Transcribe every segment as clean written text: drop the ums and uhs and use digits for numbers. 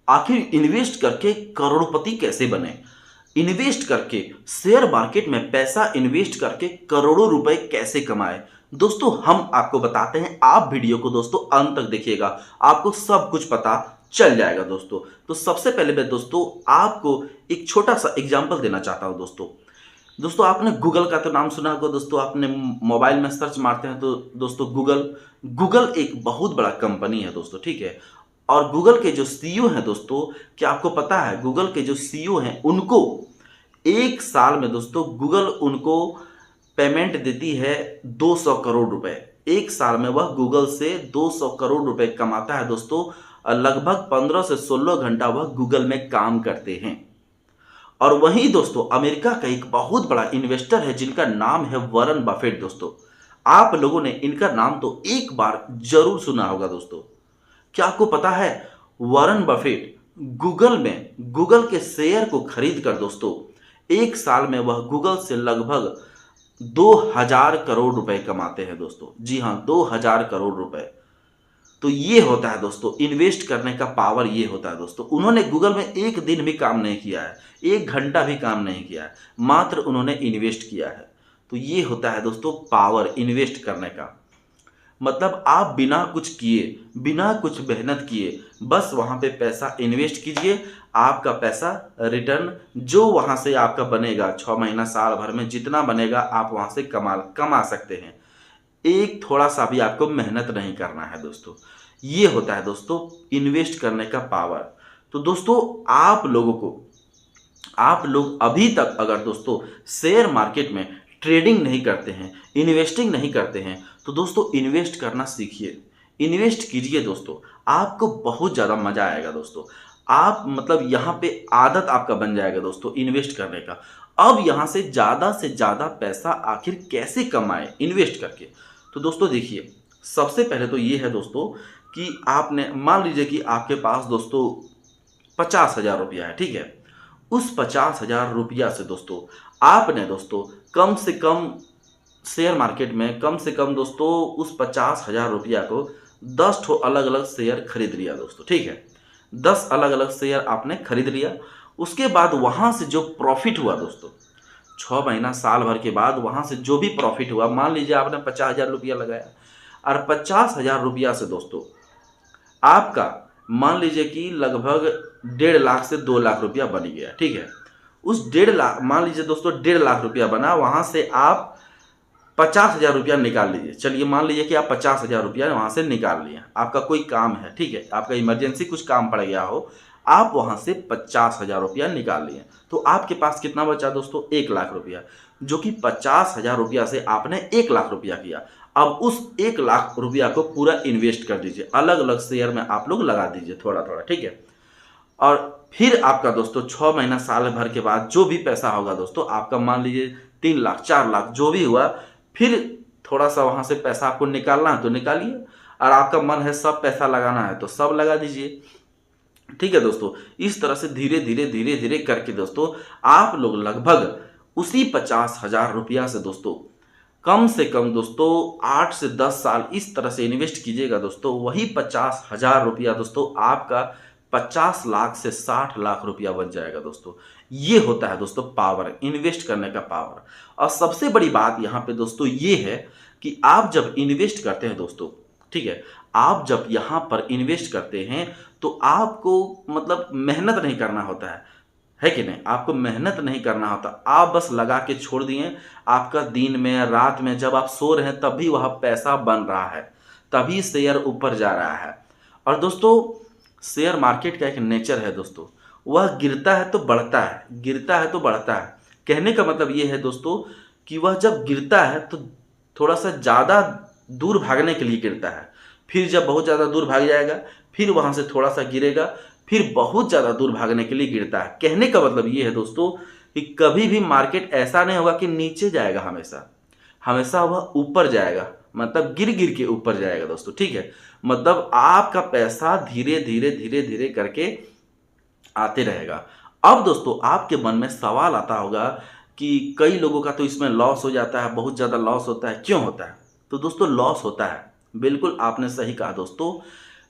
आखिर इन्वेस्ट करके करोड़पति कैसे बने? इन्वेस्ट करके शेयर मार्केट में पैसा इन्वेस्ट करके करोड़ों रुपए कैसे कमाए? दोस्तों हम आपको बताते हैं, आप वीडियो को दोस्तों अंत तक देखिएगा, आपको सब कुछ पता चल जाएगा दोस्तों। तो सबसे पहले मैं दोस्तों आपको एक छोटा सा एग्जांपल देना चाहता हूं दोस्तों। दोस्तों आपने गूगल का तो नाम सुना होगा दोस्तों, आपने मोबाइल में सर्च मारते हैं तो दोस्तों गूगल गूगल एक बहुत बड़ा कंपनी है दोस्तों, ठीक है। और गूगल के जो सीईओ हैं दोस्तों, क्या आपको पता है गूगल के जो सीईओ हैं उनको एक साल में दोस्तों गूगल उनको पेमेंट देती है 200 करोड़ रुपए। एक साल में वह गूगल से 200 करोड़ रुपए कमाता है दोस्तों। लगभग 15 से 16 घंटा वह गूगल में काम करते हैं। और वहीं दोस्तों अमेरिका का एक बहुत बड़ा इन्वेस्टर है जिनका नाम है वॉरेन बफेट दोस्तों। आप लोगों ने इनका नाम तो एक बार जरूर सुना होगा दोस्तों। क्या आपको पता है वॉरेन बफेट गूगल के शेयर को खरीद कर दोस्तों एक साल में वह गूगल से लगभग 2000 करोड़ रुपए कमाते हैं दोस्तों। जी हाँ, 2000 करोड़ रुपए। तो ये होता है दोस्तों इन्वेस्ट करने का पावर, ये होता है दोस्तों। उन्होंने गूगल में एक दिन भी काम नहीं किया है, एक घंटा भी काम नहीं किया है, मात्र उन्होंने इन्वेस्ट किया है। तो ये होता है दोस्तों पावर इन्वेस्ट करने का। मतलब आप बिना कुछ किए, बिना कुछ मेहनत किए, बस वहां पे पैसा इन्वेस्ट कीजिए, आपका पैसा रिटर्न जो वहां से आपका बनेगा 6 महीना साल भर में जितना बनेगा आप वहां से कमा सकते हैं। एक थोड़ा सा भी आपको मेहनत नहीं करना है दोस्तों। ये होता है दोस्तों इन्वेस्ट करने का पावर। तो दोस्तों आप लोग अभी तक अगर दोस्तों शेयर मार्केट में ट्रेडिंग नहीं करते हैं, इन्वेस्टिंग नहीं करते हैं, तो दोस्तों इन्वेस्ट करना सीखिए, इन्वेस्ट कीजिए दोस्तों। आपको बहुत ज़्यादा मजा आएगा दोस्तों। आप मतलब यहाँ पे आदत आपका बन जाएगा दोस्तों इन्वेस्ट करने का। अब यहाँ से ज़्यादा पैसा आखिर कैसे कमाएं इन्वेस्ट करके? तो दोस्तों देखिए, सबसे पहले तो ये है दोस्तों कि आपने मान लीजिए कि आपके पास दोस्तों 50,000 रुपया है, ठीक है। उस 50,000 रुपया से दोस्तों आपने दोस्तों कम से कम शेयर मार्केट में कम से कम दोस्तों उस 50,000 रुपया को 10 ठो अलग अलग शेयर खरीद लिया दोस्तों, ठीक है। 10 अलग अलग शेयर आपने खरीद लिया। उसके बाद वहां से जो प्रॉफिट हुआ दोस्तों 6 महीना साल भर के बाद वहां से जो भी प्रॉफिट हुआ, मान लीजिए आपने 50,000 रुपया लगाया और 50,000 रुपया से दोस्तों आपका मान लीजिए कि लगभग 1.5 लाख से 2 लाख रुपया बन गया, ठीक है। उस 1.5 लाख मान लीजिए दोस्तों 1.5 लाख रुपया बना, वहां से आप 50,000 रुपया निकाल लीजिए। चलिए मान लीजिए कि आप 50,000 रुपया वहां से निकाल लिए, आपका कोई काम है, ठीक है, आपका इमरजेंसी कुछ काम पड़ गया हो, आप वहां से 50,000 रुपया निकाल लिए, तो आपके पास कितना बचा दोस्तों 1 लाख रुपया, जो कि 50,000 रुपया से आपने 1 लाख रुपया किया। अब उस 1 लाख रुपया को पूरा इन्वेस्ट कर दीजिए, अलग अलग शेयर में आप लोग लगा दीजिए थोड़ा थोड़ा, ठीक है। और फिर आपका दोस्तों 6 महीना साल भर के बाद जो भी पैसा होगा दोस्तों आपका, मान लीजिए 3 लाख 4 लाख जो भी हुआ, फिर थोड़ा सा वहां से पैसा आपको निकालना है तो निकालिए, और आपका मन है सब पैसा लगाना है तो सब लगा दीजिए, ठीक है दोस्तों। इस तरह से धीरे धीरे करके दोस्तों आप लोग लगभग उसी 50,000 रुपया से दोस्तों कम से कम दोस्तों 8 से 10 साल इस तरह से इन्वेस्ट कीजिएगा दोस्तों। वही 50,000 रुपया दोस्तों आपका 50 लाख से 60 लाख रुपया बन जाएगा दोस्तों। ये होता है दोस्तों पावर, इन्वेस्ट करने का पावर। और सबसे बड़ी बात यहाँ पे दोस्तों ये है कि आप जब इन्वेस्ट करते हैं दोस्तों, ठीक है, आप जब यहाँ पर इन्वेस्ट करते हैं तो आपको मतलब मेहनत नहीं करना होता है कि नहीं? आपको मेहनत नहीं करना होता, आप बस लगा के छोड़ दिए। आपका दिन में रात में जब आप सो रहे हैं तब भी वह पैसा बन रहा है, तभी शेयर ऊपर जा रहा है। और दोस्तों शेयर मार्केट का एक नेचर है दोस्तों, वह गिरता है तो बढ़ता है, गिरता है तो बढ़ता है। कहने का मतलब ये है दोस्तों कि वह जब गिरता है तो थोड़ा सा ज़्यादा दूर भागने के लिए गिरता है, फिर जब बहुत ज़्यादा दूर भाग जाएगा फिर वहाँ से थोड़ा सा गिरेगा, फिर बहुत ज़्यादा दूर भागने के लिए गिरता है। कहने का मतलब ये है दोस्तों कि कभी भी मार्केट ऐसा नहीं होगा कि नीचे जाएगा, हमेशा हमेशा वह ऊपर जाएगा, मतलब गिर गिर के ऊपर जाएगा दोस्तों, ठीक है। मतलब आपका पैसा धीरे धीरे करके आते रहेगा। अब दोस्तों आपके मन में सवाल आता होगा कि कई लोगों का तो इसमें लॉस हो जाता है, बहुत ज़्यादा लॉस होता है, क्यों होता है? तो दोस्तों लॉस होता है, बिल्कुल आपने सही कहा दोस्तों,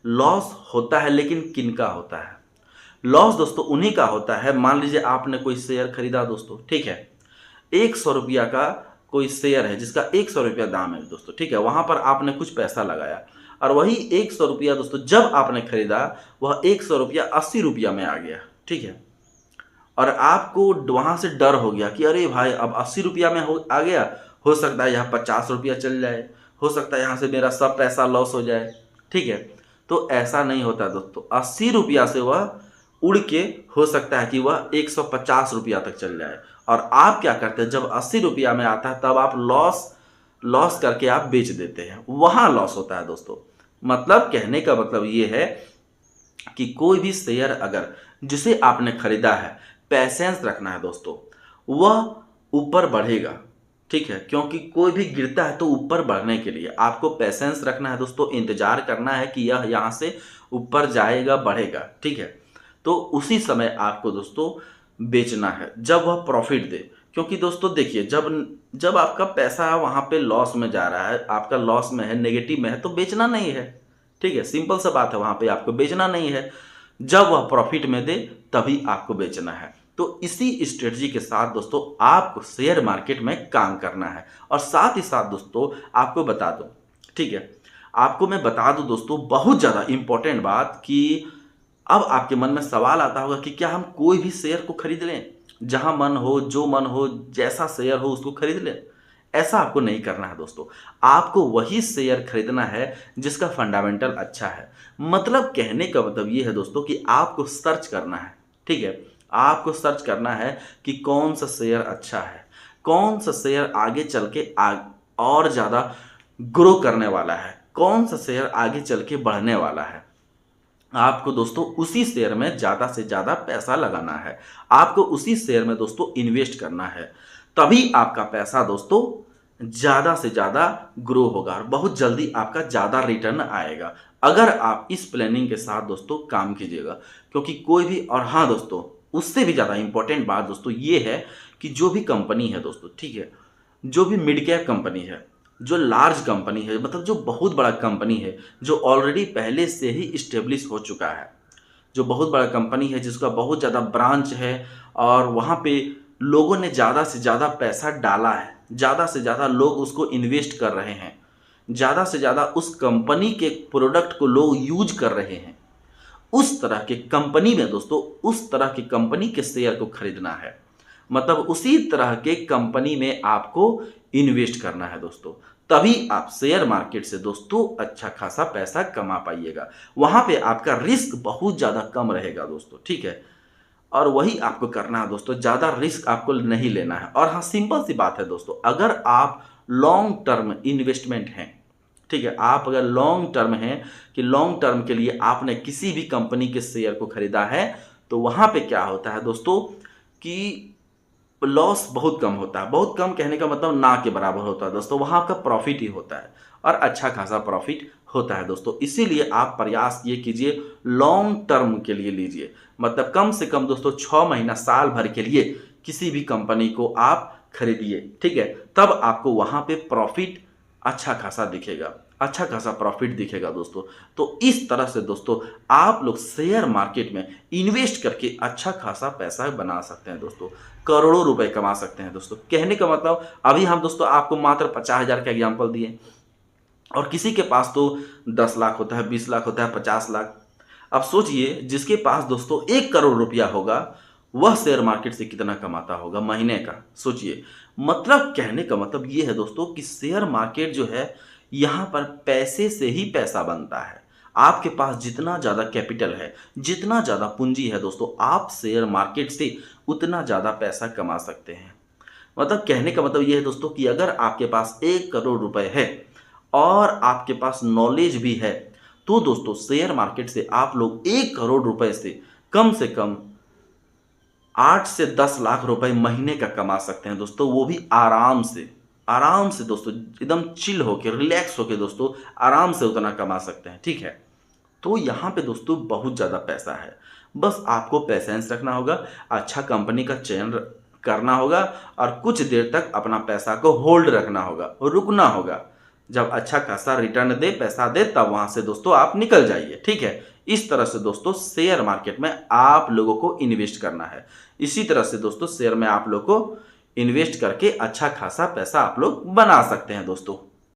लॉस होता है, लेकिन किनका होता है? लॉस दोस्तों उन्हीं का होता है, मान लीजिए आपने कोई शेयर खरीदा दोस्तों, ठीक है, 100 रुपया का कोई शेयर है जिसका 100 रुपया दाम है दोस्तों, ठीक है, वहां पर आपने कुछ पैसा लगाया और वही 100 रुपया दोस्तों जब आपने खरीदा वह 100 रुपया 80 रुपया में आ गया, ठीक है, और आपको वहां से डर हो गया कि अरे भाई अब 80 रुपया में आ गया, हो सकता है यहाँ 50 रुपया चल जाए, हो सकता है यहाँ से मेरा सब पैसा लॉस हो जाए, ठीक है। तो ऐसा नहीं होता दोस्तों, 80 रुपया से वह उड़ के हो सकता है कि वह 150 रुपया तक चल जाए, और आप क्या करते हैं जब 80 रुपया में आता है तब आप लॉस लॉस करके आप बेच देते हैं, वहां लॉस होता है दोस्तों। मतलब कहने का मतलब ये है कि कोई भी शेयर अगर जिसे आपने खरीदा है, पैसेंस रखना है दोस्तों, वह ऊपर बढ़ेगा, ठीक है, क्योंकि कोई भी गिरता है तो ऊपर बढ़ने के लिए आपको पैसेंस रखना है दोस्तों, इंतजार करना है कि यह यहाँ से ऊपर जाएगा, बढ़ेगा, ठीक है। तो उसी समय आपको दोस्तों बेचना है जब वह प्रॉफिट दे, क्योंकि दोस्तों देखिए जब जब आपका पैसा वहाँ पे लॉस में जा रहा है, आपका लॉस में है, नेगेटिव में है, तो बेचना नहीं है, ठीक है, सिंपल सा बात है, वहाँ पे आपको बेचना नहीं है। जब वह प्रॉफिट में दे तभी आपको बेचना है। तो इसी स्ट्रेटजी के साथ दोस्तों आपको शेयर मार्केट में काम करना है। और साथ ही साथ दोस्तों आपको बता दूं, ठीक है, आपको मैं बता दूं दोस्तों बहुत ज़्यादा इंपॉर्टेंट बात कि अब आपके मन में सवाल आता होगा कि क्या हम कोई भी शेयर को खरीद लें, जहां मन हो, जो मन हो, जैसा शेयर हो उसको खरीद लें। ऐसा आपको नहीं करना है दोस्तों, आपको वही शेयर खरीदना है जिसका फंडामेंटल अच्छा है। मतलब कहने का मतलब ये है दोस्तों कि आपको सर्च करना है, ठीक है, आपको सर्च करना है कि कौन सा शेयर अच्छा है, कौन सा शेयर आगे चल के और ज़्यादा ग्रो करने वाला है, कौन सा शेयर आगे चल के बढ़ने वाला है। आपको दोस्तों उसी शेयर में ज़्यादा से ज़्यादा पैसा लगाना है, आपको उसी शेयर में दोस्तों इन्वेस्ट करना है, तभी आपका पैसा दोस्तों ज़्यादा से ज़्यादा ग्रो होगा और बहुत जल्दी आपका ज़्यादा रिटर्न आएगा अगर आप इस प्लानिंग के साथ दोस्तों काम कीजिएगा। क्योंकि कोई भी, और हाँ दोस्तों उससे भी ज़्यादा इंपॉर्टेंट बात दोस्तों ये है कि जो भी कंपनी है दोस्तों, ठीक है, जो भी मिड कैप कंपनी है, जो लार्ज कंपनी है, मतलब जो बहुत बड़ा कंपनी है, जो ऑलरेडी पहले से ही इस्टेब्लिश हो चुका है, जो बहुत बड़ा कंपनी है जिसका बहुत ज़्यादा ब्रांच है और वहाँ पे लोगों ने ज़्यादा से ज़्यादा पैसा डाला है, ज़्यादा से ज़्यादा लोग उसको इन्वेस्ट कर रहे हैं, ज़्यादा से ज़्यादा उस कंपनी के प्रोडक्ट को लोग यूज कर रहे हैं, उस तरह के कंपनी में दोस्तों उस तरह की कंपनी के शेयर को खरीदना है। मतलब उसी तरह के कंपनी में आपको इन्वेस्ट करना है दोस्तों, तभी आप शेयर मार्केट से दोस्तों अच्छा खासा पैसा कमा पाइएगा। वहां पे आपका रिस्क बहुत ज़्यादा कम रहेगा दोस्तों, ठीक है, और वही आपको करना है दोस्तों, ज़्यादा रिस्क आपको नहीं लेना है। और हाँ सिंपल सी बात है दोस्तों, अगर आप लॉन्ग टर्म इन्वेस्टमेंट हैं, ठीक है, आप अगर लॉन्ग टर्म हैं कि लॉन्ग टर्म के लिए आपने किसी भी कंपनी के शेयर को खरीदा है, तो वहाँ पे क्या होता है दोस्तों कि लॉस बहुत कम होता है। बहुत कम कहने का मतलब ना के बराबर होता है दोस्तों, वहाँ आपका प्रॉफिट ही होता है और अच्छा खासा प्रॉफिट होता है दोस्तों। इसीलिए आप प्रयास ये कीजिए लॉन्ग टर्म के लिए लीजिए, मतलब कम से कम दोस्तों 6 महीना साल भर के लिए किसी भी कंपनी को आप खरीदिए, ठीक है, तब आपको वहाँ पे प्रॉफिट अच्छा खासा दिखेगा, अच्छा खासा प्रॉफिट दिखेगा दोस्तों। तो इस तरह से दोस्तों आप लोग शेयर मार्केट में इन्वेस्ट करके अच्छा खासा पैसा बना सकते हैं दोस्तों, करोड़ों रुपए कमा सकते हैं दोस्तों। कहने का मतलब अभी हम दोस्तों आपको मात्र 50,000 का एग्जाम्पल दिए, और किसी के पास तो 10 लाख होता है, 20 लाख होता है, 50 लाख। अब सोचिए जिसके पास दोस्तों 1 करोड़ रुपया होगा वह शेयर मार्केट से कितना कमाता होगा महीने का, सोचिए। मतलब कहने का मतलब ये है दोस्तों कि शेयर मार्केट जो है यहाँ पर पैसे से ही पैसा बनता है। आपके पास जितना ज़्यादा कैपिटल है, जितना ज़्यादा पूंजी है दोस्तों, आप शेयर मार्केट से उतना ज़्यादा पैसा कमा सकते हैं। मतलब कहने का मतलब ये है दोस्तों कि अगर आपके पास 1 करोड़ रुपए है और आपके पास नॉलेज भी है, तो दोस्तों शेयर मार्केट से आप लोग 1 करोड़ रुपए से कम 8 से 10 लाख रुपए महीने का कमा सकते हैं दोस्तों, वो भी आराम से दोस्तों, एकदम चिल होके, रिलैक्स होके दोस्तों आराम से उतना कमा सकते हैं, ठीक है। तो यहाँ पे दोस्तों बहुत ज़्यादा पैसा है, बस आपको पैसेंस रखना होगा, अच्छा कंपनी का चयन करना होगा और कुछ देर तक अपना पैसा को होल्ड रखना होगा, रुकना होगा। जब अच्छा खासा रिटर्न दे, पैसा दे, तब वहाँ से दोस्तों आप निकल जाइए, ठीक है। इस तरह से दोस्तों शेयर मार्केट में आप लोगों को इन्वेस्ट करना है। इसी तरह से दोस्तों शेयर में आप लोग को इन्वेस्ट करके अच्छा खासा पैसा आप लोग बना सकते हैं दोस्तों।